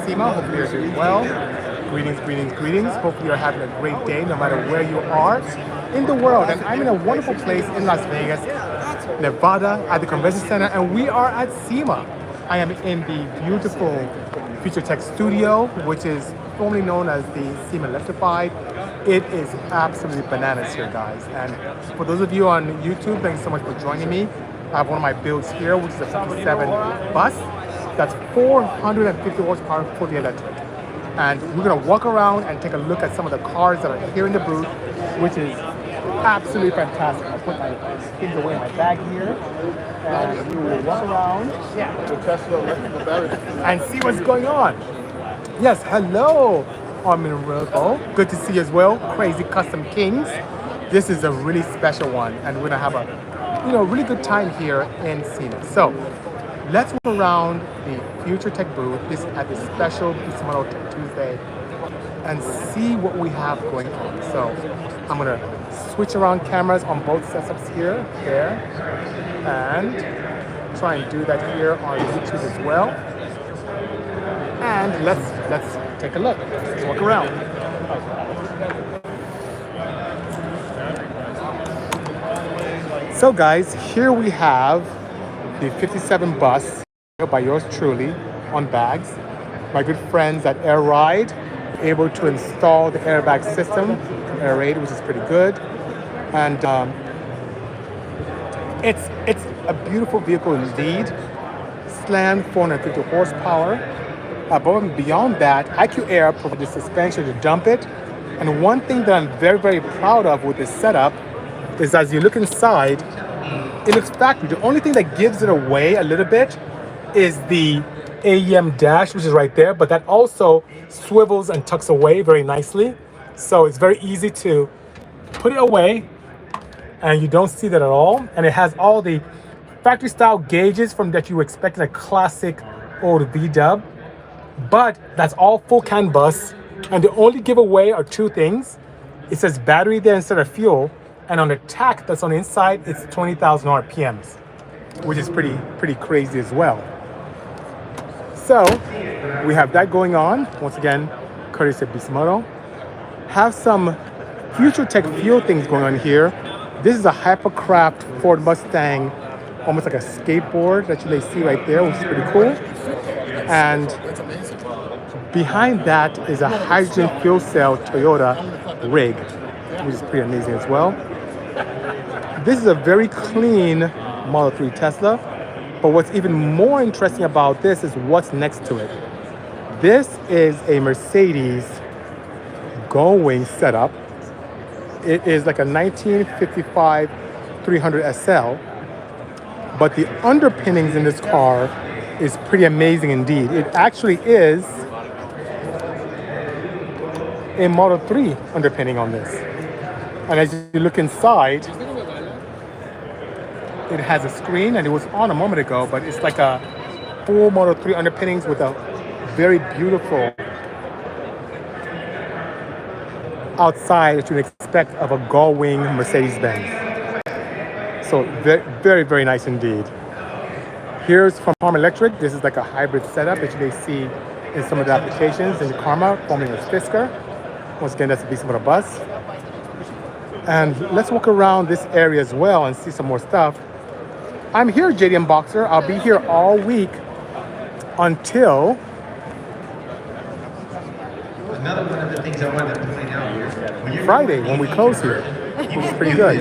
SEMA. Hopefully you're doing well. Greetings, greetings, greetings. Hopefully you're having a great day no matter where you are in the world. And I'm in a wonderful place in Las Vegas, Nevada at the Convention Center, and we are at SEMA. I am in the beautiful Future Tech Studio, which is formerly known as the SEMA Electrified. It is absolutely bananas here, guys. And for those of you on YouTube, thanks so much for joining me. I have one of my builds here, which is a 57 bus. That's 450 horsepower fully electric. And we're gonna walk around and take a look at some of the cars that are here in the booth, which is absolutely fantastic. I'll put my things away in my bag here, and we will walk around and see what's going on. Yes, hello, Armin Robo. Good to see you as well. Crazy Custom Kings. This is a really special one, and we're gonna have a really good time here in SEMA. So let's walk around the Future Tech booth at this special Bisimoto Tech Tuesday and see what we have going on. So I'm gonna switch around cameras on both setups here, there, and try and do that here on YouTube as well. And let's take a look. Let's walk around. So guys, here we have the 57 bus by yours truly on bags. My good friends at Air Ride able to install the airbag system from Air Raid, which is pretty good. And it's a beautiful vehicle indeed. Slam 450 horsepower. Above and beyond that, IQ Air provides the suspension to dump it. And one thing that I'm very, very proud of with this setup is as you look inside, it looks factory. The only thing that gives it away a little bit is the AEM dash, which is right there, but that also swivels and tucks away very nicely. So it's very easy to put it away and you don't see that at all. And it has all the factory style gauges from that you expect in a classic old V-dub. But that's all full CAN bus, and the only giveaway are two things. It says battery there instead of fuel, and on the tack that's on the inside, it's 20,000 RPMs, which is pretty crazy as well. So we have that going on. Once again, courtesy of Bisimoto. Have some Future Tech fuel things going on here. This is a Hypercraft Ford Mustang, almost like a skateboard that you may see right there, which is pretty cool. And behind that is a hydrogen fuel cell Toyota rig, which is pretty amazing as well. This is a very clean Model 3 Tesla, but what's even more interesting about this is what's next to it. This is a Mercedes Gullwing setup. It is like a 1955 300 SL, but the underpinnings in this car is pretty amazing indeed. It actually is a Model 3 underpinning on this. And as you look inside, it has a screen, and it was on a moment ago, but it's like a full Model 3 underpinnings with a very beautiful outside that you would expect of a Gullwing Mercedes-Benz. So very, very nice indeed. Here's from Karma Electric. This is like a hybrid setup that you may see in some of the applications in the Karma, formerly as Fisker. Once again, that's a Bisimoto bus. And let's walk around this area as well and see some more stuff. I'm here, JDM Boxer. I'll be here all week until another one of the things I wanted to point out here. Friday when we close here, which is pretty good.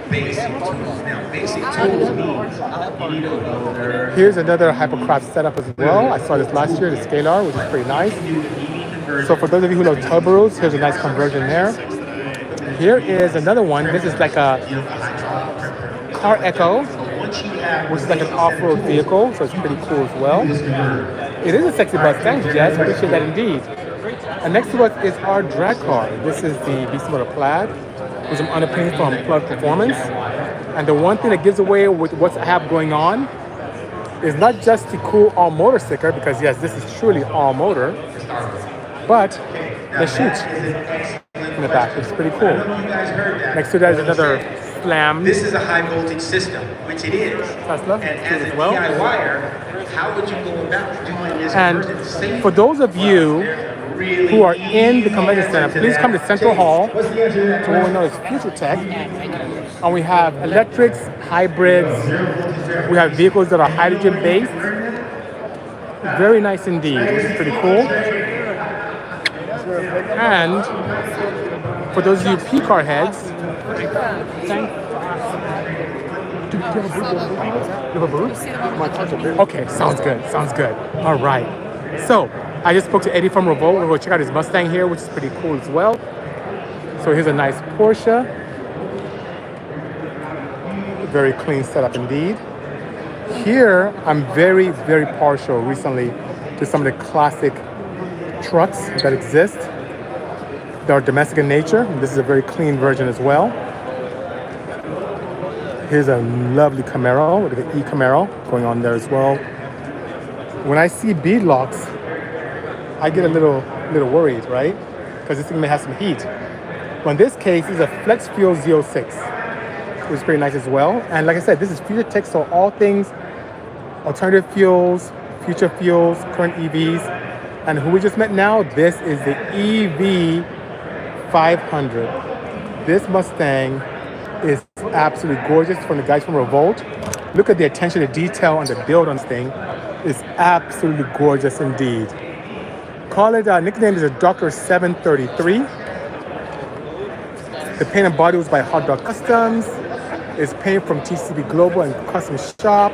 Basic tools. Now, basic tools means you need a welder. Here's another Hypercraft setup as well. I saw this last year, the Scalar, which is pretty nice. So for those of you who love turbos, here's a nice conversion there. Here is another one. This is like a Car Echo, which is like an off-road vehicle, so it's pretty cool as well. It is a sexy bus. Thanks, Jess. Appreciate that indeed. And next to us is our drag car. This is the Bisimoto Plaid with some underpinnings from Plug Performance. And the one thing that gives away with what I have going on is not just the cool all-motor sticker, because yes, this is truly all-motor, but the chute in the back, which is pretty cool. Next to that is another slammed. This is a high voltage system, which it is. Tesla, And it's as true a as well. DIYer, how would you go about doing this And conversion safely? for those of you Really who are in the convention easy center, answer please to come to that. Central Hall What's the answer to that to what we know as Future Tech. And we have electrics, hybrids, we have vehicles that are hydrogen based. Very nice indeed, which is pretty cool. And for those of you P-car heads, do you have a booth? Okay, sounds good, sounds good. All right. So, I just spoke to Eddie from Revolt. We're going to check out his Mustang here, which is pretty cool as well. So here's a nice Porsche. Very clean setup indeed. Here, I'm very, very partial recently to some of the classic trucks that exist that are domestic in nature. And this is a very clean version as well. Here's a lovely Camaro. Look at the E-Camaro going on there as well. When I see beadlocks, I get a little worried, right? Because this thing may have some heat. But in this case, it's a Flex Fuel Z06, which is pretty nice as well. And like I said, this is Future Tech, so all things alternative fuels, future fuels, current EVs. And who we just met now, this is the EV 500. This Mustang is absolutely gorgeous from the guys from Revolt. Look at the attention to detail on the build on this thing. It's absolutely gorgeous indeed. Call it, nickname is a Dr. 733. The paint and body was by Hot Dog Customs. It's paint from TCB Global and Custom Shop.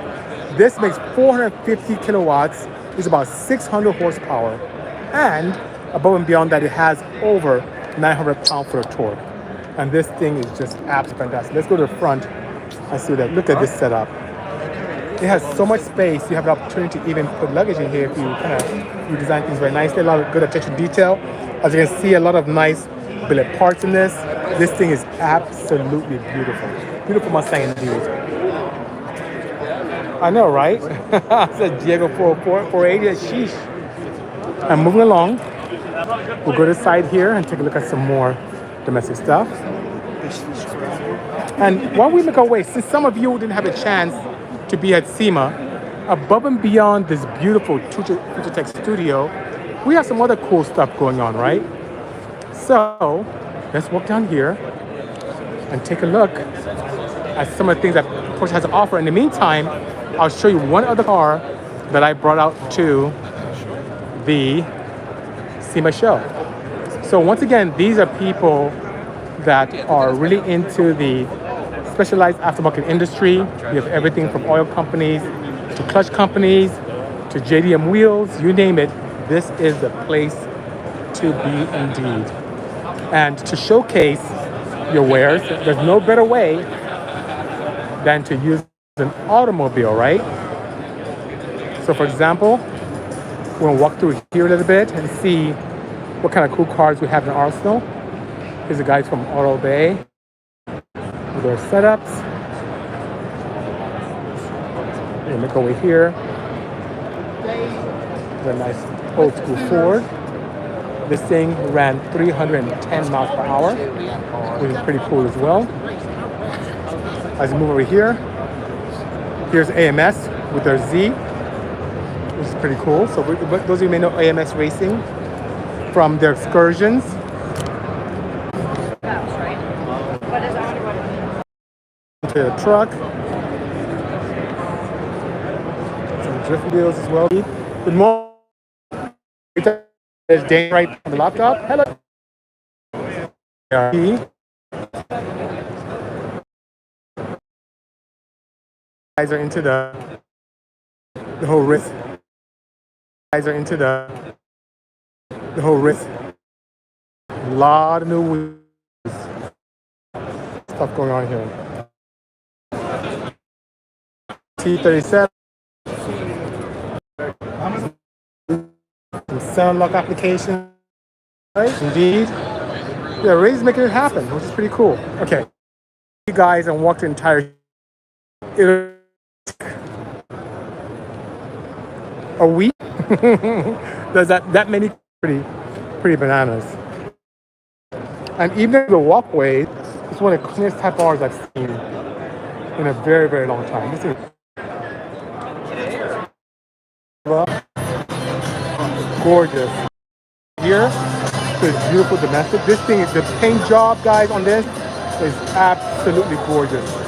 This makes 450 kilowatts, which is about 600 horsepower. And above and beyond that, it has over 900 pound-foot of torque. And this thing is just absolutely fantastic. Let's go to the front and see that. Look at this setup. It has so much space. You have the opportunity to even put luggage in here if you kind of design things very nicely. A lot of good attention to detail. As you can see, a lot of nice billet parts in this. This thing is absolutely beautiful. Beautiful Mustang indeed. I know, right? I said Diego 404, 480, sheesh. I'm moving along. We'll go to the side here and take a look at some more domestic stuff. And while we make our way, since some of you didn't have a chance to be at SEMA, above and beyond this beautiful Future Tech studio, we have some other cool stuff going on, right? So let's walk down here and take a look at some of the things that Porsche has to offer. In the meantime, I'll show you one other car that I brought out to the SEMA show. So once again, these are people that are really into the specialized aftermarket industry. You have everything from oil companies to clutch companies to JDM wheels, you name it. This is the place to be indeed. And to showcase your wares, there's no better way than to use an automobile, right? So for example, we're gonna walk through here a little bit and see what kind of cool cars we have in our arsenal. Here's the guys from Auto Bay with their setups. We'll make our way here. There's a nice old school Ford. This thing ran 310 miles per hour, which is pretty cool as well. As we move over here, here's AMS with their Z, which is pretty cool. So those of you may know AMS Racing from their excursions. To the truck. Some drift wheels as well. Good morning. There's Dane right on the laptop. Hello. Guys are into the whole wrist. Guys are into the whole wrist. A lot of new wheels. Stuff going on here. T37. Some sound lock application. Right? Indeed. Yeah, Ray's making it happen, which is pretty cool. Okay. You guys and walk the entire a week. There's that many pretty bananas. And even the walkway, it's one of the cleanest type of cars I've seen in a very, very long time. This is gorgeous. Here, so it's beautiful domestic. This thing, the paint job, guys, on this is absolutely gorgeous.